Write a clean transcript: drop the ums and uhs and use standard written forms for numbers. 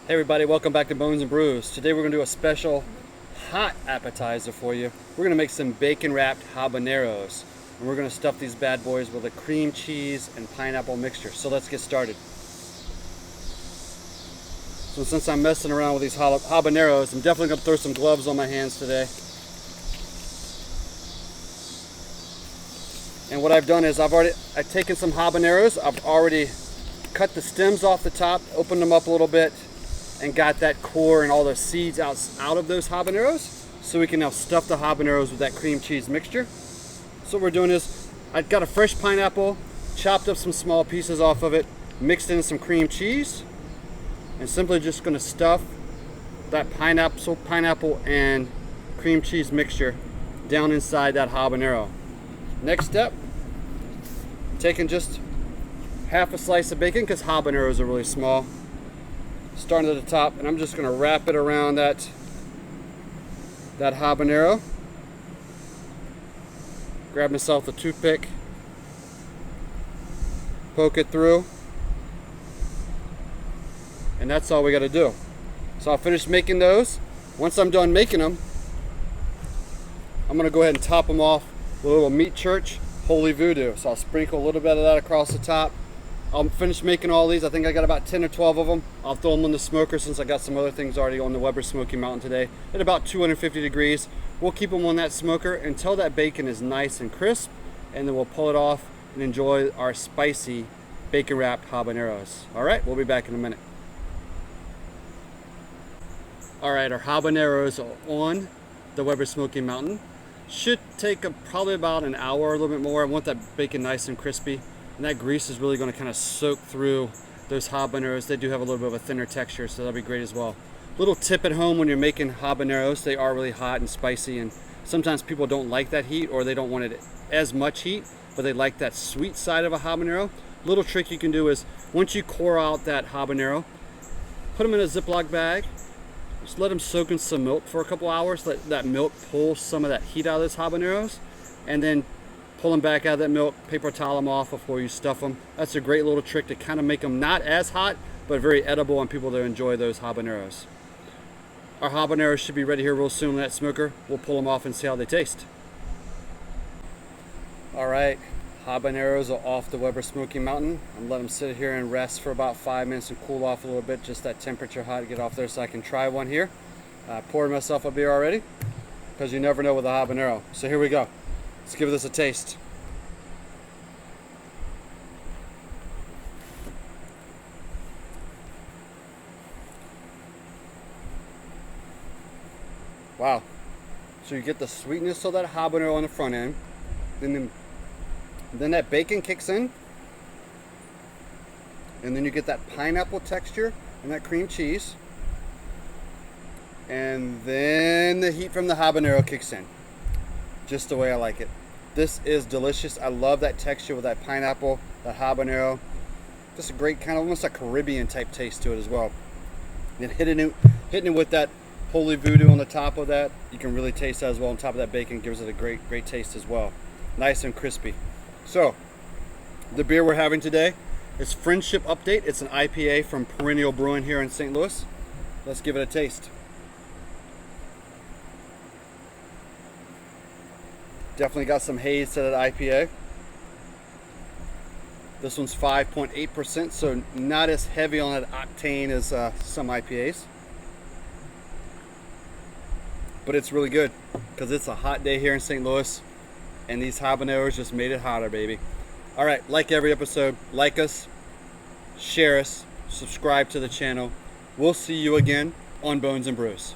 Hey everybody, welcome back to Bones and Brews. Today we're going to do a special hot appetizer for you. We're going to make some bacon wrapped habaneros. And we're going to stuff these bad boys with a cream cheese and pineapple mixture. So let's get started. So since I'm messing around with these habaneros, I'm definitely going to throw some gloves on my hands today. And what I've done is I've taken some habaneros. I've already cut the stems off the top, opened them up a little bit, and got that core and all the seeds out of those habaneros, so we can now stuff the habaneros with that cream cheese mixture. So what we're doing is, I've got a fresh pineapple, chopped up some small pieces off of it, mixed in some cream cheese, and simply just going to stuff that pineapple and cream cheese mixture down inside that habanero. Next step, taking just half a slice of bacon, because habaneros are really small, starting at the top, and I'm just going to wrap it around that habanero. Grab myself a toothpick, poke it through, and that's all we got to do. So I'll finish making those. Once I'm done making them, I'm going to go ahead and top them off with a little Meat Church Holy Voodoo. So I'll sprinkle a little bit of that across the top. I'll finish making all these. I think I got about 10 or 12 of them. I'll throw them in the smoker since I got some other things already on the Weber Smoky Mountain today at about 250 degrees. We'll keep them on that smoker until that bacon is nice and crisp, and then we'll pull it off and enjoy our spicy bacon wrapped habaneros. All right, we'll be back in a minute. All right, our habaneros are on the Weber Smoky Mountain. Should take probably about an hour or a little bit more. I want that bacon nice and crispy. And that grease is really going to kind of soak through those habaneros. They do have a little bit of a thinner texture, so that'll be great as well. Little tip at home: when you're making habaneros, they are really hot and spicy, and sometimes people don't like that heat, or they don't want it as much heat, but they like that sweet side of a habanero. Little trick you can do is, once you core out that habanero, put them in a Ziploc bag, just let them soak in some milk for a couple hours, let that milk pull some of that heat out of those habaneros, and then pull them back out of that milk, paper towel them off before you stuff them. That's a great little trick to kind of make them not as hot, but very edible, and people that enjoy those habaneros. Our habaneros should be ready here real soon in that smoker. We'll pull them off and see how they taste. All right, habaneros are off the Weber Smoky Mountain. I'm letting them sit here and rest for about 5 minutes and cool off a little bit, just that temperature hot to get off there so I can try one here. Poured myself a beer already, because you never know with a habanero. So here we go. Let's give this a taste. Wow. So you get the sweetness of that habanero on the front end. Then that bacon kicks in. And then you get that pineapple texture and that cream cheese. And then the heat from the habanero kicks in. Just the way I like it. This is delicious. I love that texture with that pineapple, that habanero. Just a great kind of almost a Caribbean type taste to it as well. And hitting it with that Holy Voodoo on the top of that, you can really taste that as well. On top of that bacon gives it a great taste as well. Nice and crispy. So, the beer we're having today is Friendship Update. It's an IPA from Perennial Brewing here in St. Louis. Let's give it a taste. Definitely got some haze to that IPA. This one's 5.8%, so not as heavy on that octane as some IPAs. But it's really good, because it's a hot day here in St. Louis, and these habaneros just made it hotter, baby. All right, like every episode, like us, share us, subscribe to the channel. We'll see you again on Bones and Brews.